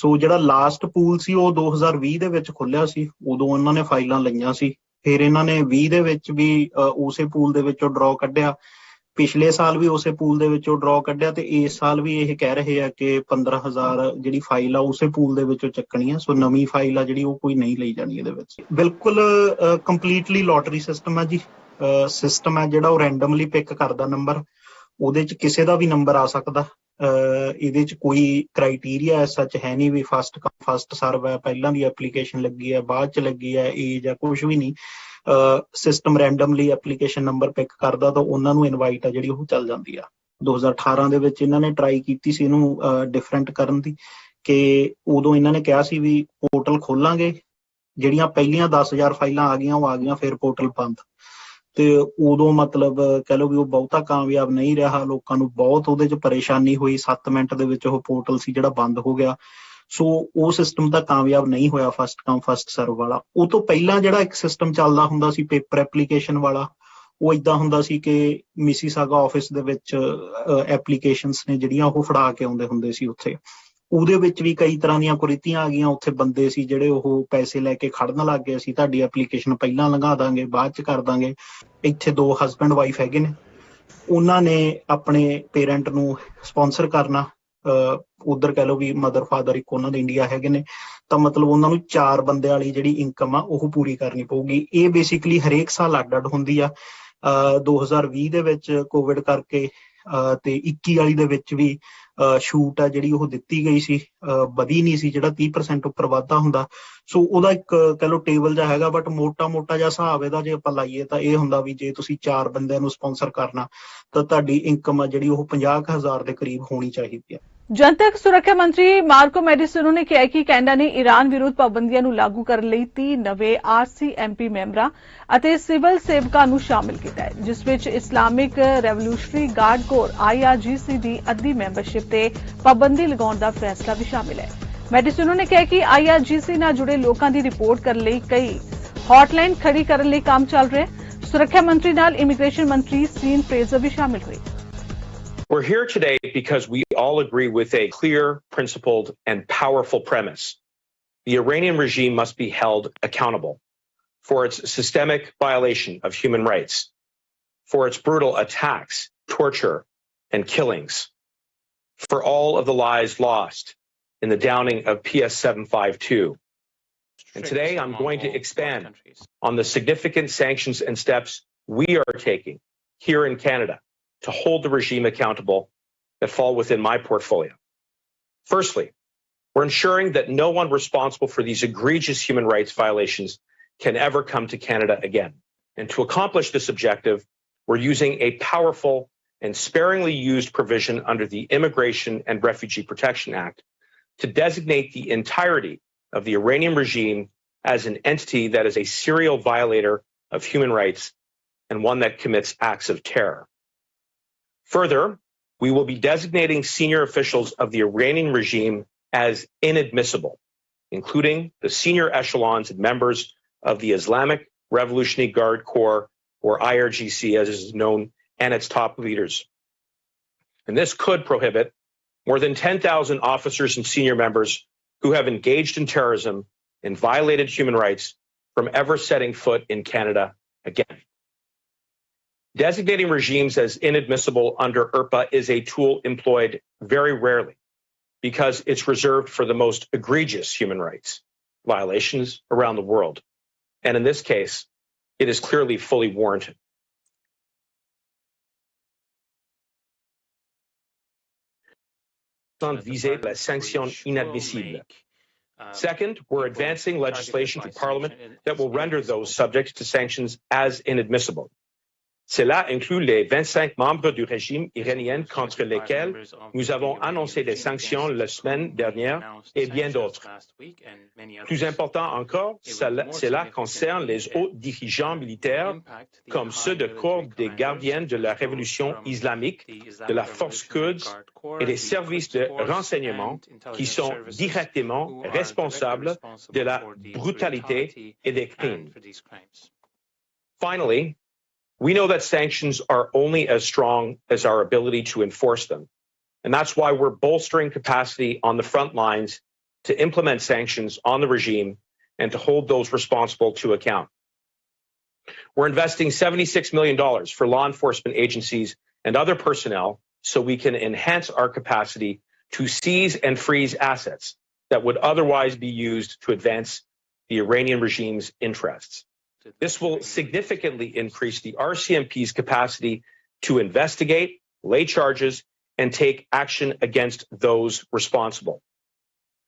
ਸੋ ਜਿਹੜਾ ਲਾਸਟ ਪੂਲ ਸੀ ਉਹ 2020 ਦੇ ਵਿੱਚ ਖੁੱਲਿਆ ਸੀ, ਉਦੋਂ ਉਹਨਾਂ ਨੇ ਫਾਈਲਾਂ ਲਈਆਂ ਸੀ। ਫਿਰ ਇਹਨਾਂ ਨੇ 20 ਦੇ ਵਿੱਚ ਵੀ ਉਸੇ ਪੂਲ ਦੇ ਵਿੱਚੋਂ ਡਰਾਅ ਕੱਢਿਆ, ਪਿਛਲੇ ਸਾਲ ਵੀ ਉਸੇ ਪੂਲ ਦੇ ਵਿੱਚੋਂ ਡਰਾਅ ਕੱਢਿਆ ਤੇ ਇਸ ਸਾਲ ਵੀ ਇਹ ਕਹਿ ਰਹੇ ਆ ਕਿ 15,000 ਜਿਹੜੀ ਫਾਈਲ ਆ ਉਸੇ ਪੂਲ ਦੇ ਵਿੱਚੋਂ ਚੱਕਣੀ ਆ। ਸੋ ਨਵੀਂ ਫਾਈਲ ਆ ਜਿਹੜੀ ਉਹ ਕੋਈ ਨਹੀਂ ਲਈ ਜਾਣੀ ਇਹਦੇ ਵਿੱਚ। ਬਿਲਕੁਲ ਕੰਪਲੀਟਲੀ ਲੋਟਰੀ ਸਿਸਟਮ ਆ ਜੀ। ਸਿਸਟਮ ਹੈ ਜਿਹੜਾ ਉਹ ਰੈਂਡਮਲੀ ਪਿਕ ਕਰਦਾ ਨੰਬਰ, ਉਹਦੇ ਚ ਕਿਸੇ ਦਾ ਵੀ ਨੰਬਰ ਆ ਸਕਦਾ। ਇਹਦੇ ਚ ਕੋਈ ਕ੍ਰਾਈਟੀਰੀਆ ਸੱਚ ਹੈ ਨਹੀਂ ਵੀ ਫਸਟ ਕਮ ਫਸਟ ਸਰਵ ਹੈ, ਪਹਿਲਾਂ ਦੀ ਐਪਲੀਕੇਸ਼ਨ ਲੱਗੀ ਹੈ, ਬਾਅਦ ਚ ਲੱਗੀ ਹੈ, ਏਜ ਹੈ, ਕੁਛ ਵੀ ਨਹੀਂ। System randomly application number pick ਕਰਦਾ ਤਾਂ ਉਹਨਾਂ ਨੂੰ ਇਨਵਾਈਟ ਆ ਜਿਹੜੀ ਉਹ ਚੱਲ ਜਾਂਦੀ ਆ। 2018 ਦੇ ਵਿੱਚ ਇਹਨਾਂ ਨੇ ਟਰਾਈ ਕੀਤੀ ਸੀ ਇਹਨੂੰ ਡਿਫਰੈਂਟ ਕਰਨ ਦੀ, ਕਿ ਉਦੋਂ ਇਹਨਾਂ ਨੇ ਕਿਹਾ ਸੀ ਵੀ ਪੋਰਟਲ ਖੋਲਾਂਗੇ, ਜਿਹੜੀਆਂ ਪਹਿਲੀਆਂ 10,000 ਫਾਈਲਾਂ ਆ ਗਈਆਂ ਉਹ ਆ ਗਈਆਂ, ਫਿਰ ਪੋਰਟਲ ਬੰਦ। ਤੇ ਉਦੋਂ ਮਤਲਬ ਕਹਿ ਲਓ ਵੀ ਉਹ ਬਹੁਤਾ ਕਾਮਯਾਬ ਨਹੀਂ ਰਿਹਾ, ਲੋਕਾਂ ਨੂੰ ਬਹੁਤ ਉਹਦੇ ਚ ਪਰੇਸ਼ਾਨੀ ਹੋਈ। 7 ਮਿੰਟ ਦੇ ਵਿੱਚ ਉਹ ਪੋਰਟਲ ਸੀ ਜਿਹੜਾ ਬੰਦ ਹੋ ਗਿਆ। ਸੋ ਉਹ ਸਿਸਟਮ ਤਾਂ ਕਾਮਯਾਬ ਨਹੀਂ ਹੋਇਆ ਫਸਟ ਕਮ ਫਸਟ ਸਰਵ ਵਾਲਾ। ਉਹ ਤੋਂ ਪਹਿਲਾਂ ਜਿਹੜਾ ਇੱਕ ਸਿਸਟਮ ਚੱਲਦਾ ਹੁੰਦਾ ਸੀ ਪੇਪਰ ਐਪਲੀਕੇਸ਼ਨ ਵਾਲਾ, ਉਹ ਏਦਾਂ ਹੁੰਦਾ ਸੀ ਕਿ ਮਿਸੀਸਾਗਾ ਆਫਿਸ ਦੇ ਵਿੱਚ ਐਪਲੀਕੇਸ਼ਨਸ ਨੇ ਜਿਹੜੀਆਂ ਉਹ ਫੜਾ ਕੇ ਆਉਂਦੇ ਹੁੰਦੇ ਸੀ ਉੱਥੇ। ਉਹਦੇ ਵਿੱਚ ਵੀ ਕਈ ਤਰ੍ਹਾਂ ਦੀਆਂ ਕੁਰੀਤੀਆਂ ਆ ਗਈਆਂ। ਉੱਥੇ ਬੰਦੇ ਸੀ ਜਿਹੜੇ ਉਹ ਪੈਸੇ ਲੈ ਕੇ ਖੜਨ ਲੱਗ ਗਏ ਸੀ, ਤੁਹਾਡੀ ਐਪਲੀਕੇਸ਼ਨ ਪਹਿਲਾਂ ਲੰਘਾ ਦਾਂਗੇ, ਬਾਅਦ ਚ ਕਰ ਦਾਂਗੇ। ਇੱਥੇ 2 ਹਸਬੈਂਡ ਵਾਈਫ ਹੈਗੇ ਨੇ, ਉਹਨਾਂ ਨੇ ਆਪਣੇ ਪੇਰੈਂਟ ਨੂੰ ਸਪਾਂਸਰ ਕਰਨਾ। ਉਧਰ ਕਹਿ ਲਓ ਵੀ ਮਦਰ ਫਾਦਰ ਇੱਕ ਉਹਨਾਂ ਦੇ ਇੰਡੀਆ ਹੈਗੇ ਨੇ, ਤਾਂ ਮਤਲਬ ਉਹਨਾਂ ਨੂੰ 4 ਬੰਦੇ ਵਾਲੀ ਜਿਹੜੀ ਇਨਕਮ ਆ ਉਹ ਪੂਰੀ ਕਰਨੀ ਪਊਗੀ। ਇਹ ਬੇਸਿਕਲੀ ਹਰੇਕ ਸਾਲ ਅੱਡ ਹੁੰਦੀ ਆ। 2020 ਦੇ ਵਿੱਚ ਕੋਵਿਡ ਕਰਕੇ ਤੇ 21 ਵਾਲੀ ਦੇ ਵਿੱਚ ਵੀ ਛੂਟ ਆ ਜਿਹੜੀ ਉਹ ਦਿੱਤੀ ਗਈ ਸੀ, ਵਧੀ ਨਹੀਂ ਸੀ, ਜਿਹੜਾ 30% ਉੱਪਰ ਵਾਧਾ ਹੁੰਦਾ। ਸੋ ਉਹਦਾ ਇੱਕ ਕਹਿ ਲਓ ਟੇਬਲ ਜਿਹਾ ਹੈਗਾ, ਬਟ ਮੋਟਾ ਜਿਹਾ ਹਿਸਾਬ ਇਹਦਾ ਜੇ ਆਪਾਂ ਲਾਈਏ ਤਾਂ ਇਹ ਹੁੰਦਾ ਵੀ ਜੇ ਤੁਸੀਂ 4 ਬੰਦਿਆਂ ਨੂੰ ਸਪਾਂਸਰ ਕਰਨਾ ਤਾਂ ਤੁਹਾਡੀ ਇਨਕਮ ਆ ਜਿਹੜੀ ਉਹ 50,000 ਦੇ ਕਰੀਬ ਹੋਣੀ ਚਾਹੀਦੀ ਆ। ਜਨਤਕ ਸੁਰੱਖਿਆ ਮੰਤਰੀ ਮਾਰਕੋ ਮੈਡੀਸਨੋ ਨੇ ਕਿਹਾ ਕਿ ਕੈਨੇਡਾ ਨੇ ਈਰਾਨ ਵਿਰੁੱਧ ਪਾਬੰਦੀਆਂ ਨੂੰ ਲਾਗੂ ਕਰਨ ਲਈ 30 ਨਵੇਂ RCMP ਮੈਂਬਰਾਂ ਅਤੇ ਸਿਵਲ ਸੇਵਕਾਂ ਨੂੰ ਸ਼ਾਮਿਲ ਕੀਤਾ ਹੈ, ਜਿਸ ਵਿੱਚ Islamic revolutionary guard corps IRGC ਦੀ ਅੱਧੀ ਮੈਂਬਰਸ਼ਿਪ ਤੇ ਪਾਬੰਦੀ ਲਗਾਉਣ ਦਾ ਫੈਸਲਾ ਵੀ ਸ਼ਾਮਿਲ ਹੈ। ਮੈਡੀਸਨੋ ਨੇ ਕਿਹਾ ਕਿ IRGC ਨਾਲ ਜੁੜੇ ਲੋਕਾਂ ਦੀ ਰਿਪੋਰਟ ਕਰਨ ਲਈ ਕਈ ਹੌਟਲਾਈਨ ਖੜੀ ਕਰਨ ਲਈ ਕੰਮ ਚੱਲ ਰਿਹਾ ਹੈ। ਸੁਰੱਖਿਆ ਮੰਤਰੀ ਨਾਲ ਇਮੀਗ੍ਰੇਸ਼ਨ ਮੰਤਰੀ ਸੀਨ ਫਰੇਜ਼ਰ ਵੀ ਸ਼ਾਮਿਲ ਹੋਏ। We're here today because we all agree with a clear, principled, and powerful premise. The Iranian regime must be held accountable for its systemic violation of human rights, for its brutal attacks, torture, and killings, for all of the lives lost in the downing of PS 752. And today I'm going to expand on the significant sanctions and steps we are taking here in Canada to hold the regime accountable that fall within my portfolio. Firstly, we're ensuring that no one responsible for these egregious human rights violations can ever come to Canada again. And to accomplish this objective, we're using a powerful and sparingly used provision under the Immigration and Refugee Protection Act to designate the entirety of the Iranian regime as an entity that is a serial violator of human rights and one that commits acts of terror. Further, we will be designating senior officials of the Iranian regime as inadmissible, including the senior echelons and members of the Islamic Revolutionary Guard Corps, or IRGC as is known, and its top leaders. And this could prohibit more than 10,000 officers and senior members who have engaged in terrorism and violated human rights from ever setting foot in Canada again. Designating regimes as inadmissible under IRPA is a tool employed very rarely because it's reserved for the most egregious human rights violations around the world. And in this case, it is clearly fully warranted. Viser la sanction inadmissible. Second, we're advancing legislation to Parliament that will render those subject to sanctions as inadmissible. Cela inclut les 25 membres du régime iranien contre lesquels nous avons annoncé des sanctions la semaine dernière et bien d'autres. Plus important encore, cela concerne les hauts dirigeants militaires comme ceux de corps des gardiens de la révolution islamique, de la force kurde et des services de renseignement qui sont directement responsables de la brutalité et des crimes. Finally, we know that sanctions are only as strong as our ability to enforce them. And that's why we're bolstering capacity on the front lines to implement sanctions on the regime and to hold those responsible to account. We're investing $76 million for law enforcement agencies and other personnel so we can enhance our capacity to seize and freeze assets that would otherwise be used to advance the Iranian regime's interests. This will significantly increase the RCMP's capacity to investigate, lay charges, and take action against those responsible.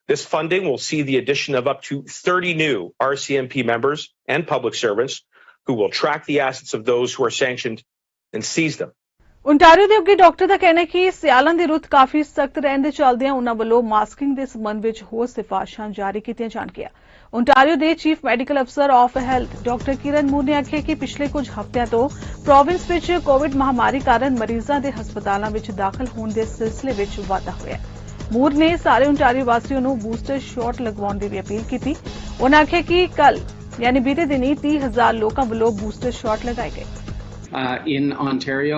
This funding will see the addition of up to 30 new RCMP members and public servants who will track the assets of those who are sanctioned and seize them. Ontario ਦੇ ਅੱਗੇ doctor ਦਾ ਕਹਿਣਾ ਹੈ ਕਿ ਸਿਆਲਾਂ ਦੀ ਰੁੱਤ ਕਾਫੀ ਸਖਤ ਰਹਿਣ ਦੇ ਚੱਲਦਿਆਂ ਉਹਨਾਂ ਵੱਲੋਂ ਮਾਸਕਿੰਗ ਦੇ ਸੰਬੰਧ ਵਿੱਚ ਹੋਰ ਸਿਫਾਰਸ਼ਾਂ ਜਾਰੀ ਕੀਤੀਆਂ ਜਾਣਗੀਆਂ। ਓਨਟਾਰੀਓ ਦੇ ਚੀਫ ਮੈਡੀਕਲ ਅਫਸਰ ਆਫ ਹੈਲਥ ਡਾਕਟਰ ਕਿਰਨ ਮੂਰ ਨੇ ਆਖਿਆ ਕਿ ਪਿਛਲੇ ਕੁਝ ਹਫ਼ਤਿਆਂ ਤੋਂ ਪ੍ਰੋਵਿੰਸ ਵਿੱਚ ਕੋਵਿਡ ਮਹਾਮਾਰੀ ਕਾਰਨ ਮਰੀਜ਼ਾਂ ਦੇ ਹਸਪਤਾਲਾਂ ਵਿੱਚ ਦਾਖਲ ਹੋਣ ਦੇ ਸਿਲਸਿਲੇ ਵਿੱਚ ਵਾਧਾ ਹੋਇਆ। ਮੂਰ ਨੇ ਸਾਰੇ ਓਨਟਾਰੀਓ ਵਾਸੀਆਂ ਨੂੰ ਬੂਸਟਰ ਸ਼ਾਟ ਲਗਵਾਉਣ ਦੀ ਵੀ ਅਪੀਲ ਕੀਤੀ। ਉਹਨਾਂ ਆਖਿਆ ਕਿ ਕੱਲ ਯਾਨੀ ਬੀਤੇ ਦਿਨੀ 30,000 ਲੋਕਾਂ ਵੱਲੋਂ ਬੂਸਟਰ ਸ਼ਾਟ ਲਗਾਏ ਗਏ। In Ontario,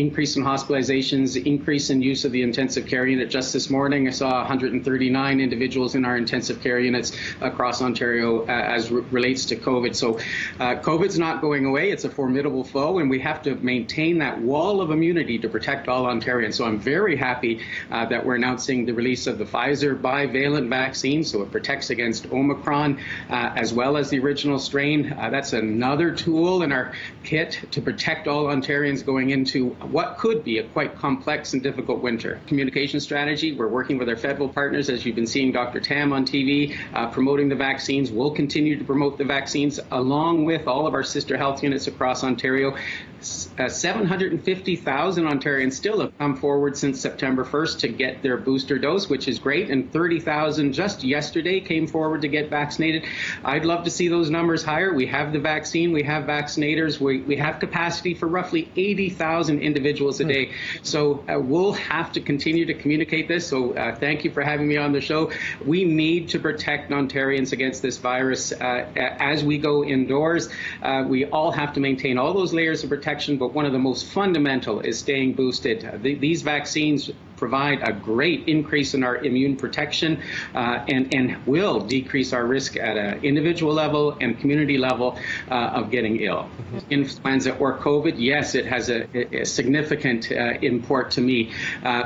increase in hospitalizations, increase in use of the intensive care unit. Just this morning, I saw 139 individuals in our intensive care units across Ontario as relates to COVID. So COVID's not going away. It's a formidable foe, and we have to maintain that wall of immunity to protect all Ontarians. So I'm very happy that we're announcing the release of the Pfizer bivalent vaccine, so it protects against Omicron as well as the original strain. That's another tool in our kit to protect all Ontarians going into what could be a quite complex and difficult winter. Communication strategy, we're working with our federal partners, as you've been seeing Dr. Tam on TV, promoting the vaccines. We'll continue to promote the vaccines along with all of our sister health units across Ontario. 750,000 Ontarians still have come forward since September 1st to get their booster dose, which is great, and 30,000 just yesterday came forward to get vaccinated. I'd love to see those numbers higher. We have the vaccine, we have vaccinators, we have capacity for roughly 80,000 individuals a day. So we'll have to continue to communicate this. So thank you for having me on the show. We need to protect Ontarians against this virus as we go indoors. We all have to maintain all those layers of protection, but one of the most fundamental is staying boosted. These vaccines provide a great increase in our immune protection and will decrease our risk at an individual level and community level of getting ill. Influenza or COVID, yes, it has a significant import to me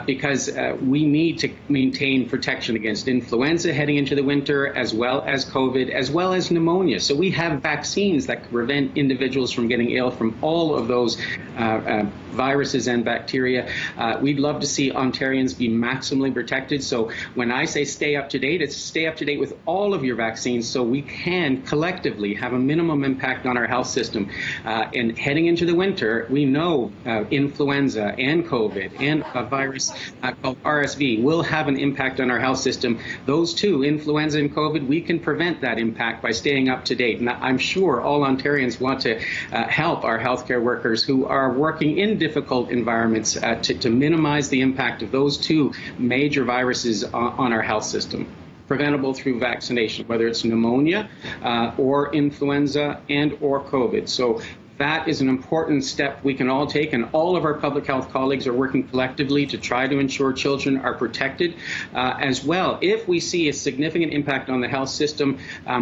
because we need to maintain protection against influenza heading into the winter, as well as COVID, as well as pneumonia. So we have vaccines that prevent individuals from getting ill from all of those viruses and bacteria. We'd love to see Ontarians be maximally protected. So when I say stay up to date, it's stay up to date with all of your vaccines so we can collectively have a minimum impact on our health system. And heading into the winter, we know influenza and COVID and a virus called RSV will have an impact on our health system. Those two, influenza and COVID, we can prevent that impact by staying up to date. And I'm sure all Ontarians want to help our healthcare workers who are working in difficult environments to minimize the impact of those two major viruses on our health system. Preventable through vaccination, whether it's pneumonia or influenza and or COVID. So that is an important step we can all take, and all of our public health colleagues are working collectively to try to ensure children are protected as well. If we see a significant impact on the health system,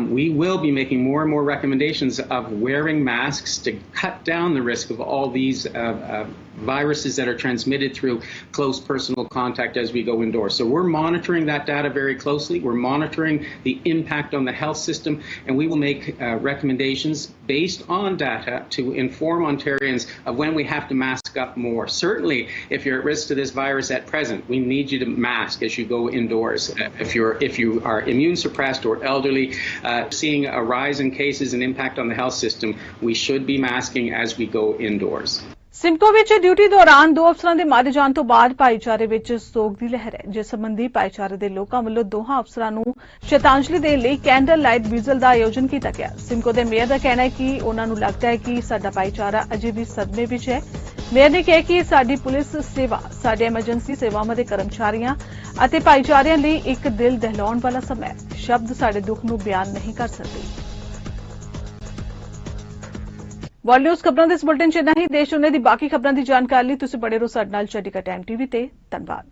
we will be making more and more recommendations of wearing masks to cut down the risk of all these viruses that are transmitted through close personal contact as we go indoors. So we're monitoring that data very closely. We're monitoring the impact on the health system, and we will make recommendations based on data to inform Ontarians of when we have to mask up more. Certainly, if you're at risk to this virus at present, we need you to mask as you go indoors. If you are immune suppressed or elderly, seeing a rise in cases and impact on the health system, we should be masking as we go indoors. Simco which duty दौरान 2 अफसरां दे मारे जाण तो बाद भाईचारे विच सोग दी लहर है, जिस संबंधी भाईचारे दे लोकां वल्लों दोहां अफसरां नूं श्रद्धांजलि देण लई कैंडल लाइट विजल दा आयोजन कीता गया। सिमको दे मेयर दा कहना है कि उन्हां नूं लगदा है कि साडा भाईचारा अजे भी सदमे विच है। मेयर ने कहा कि साडी पुलिस सेवा, साडे एमरजेंसी सेवावां दे कर्मचारियां अते भाईचारियां लई एक दिल दहलाउण वाला समय है। शब्द साडे दुख नूं बयान नहीं कर सकदे। वर्ल्ड न्यूज़ खबरां दे इस बुलेटिन च इन्ना ही। देश दुनिया दी बाकी खबरां दी जानकारी लई तुसीं बने रहो साडे नाल। चंडीगढ़ टाइम टीवी ते धन्नवाद।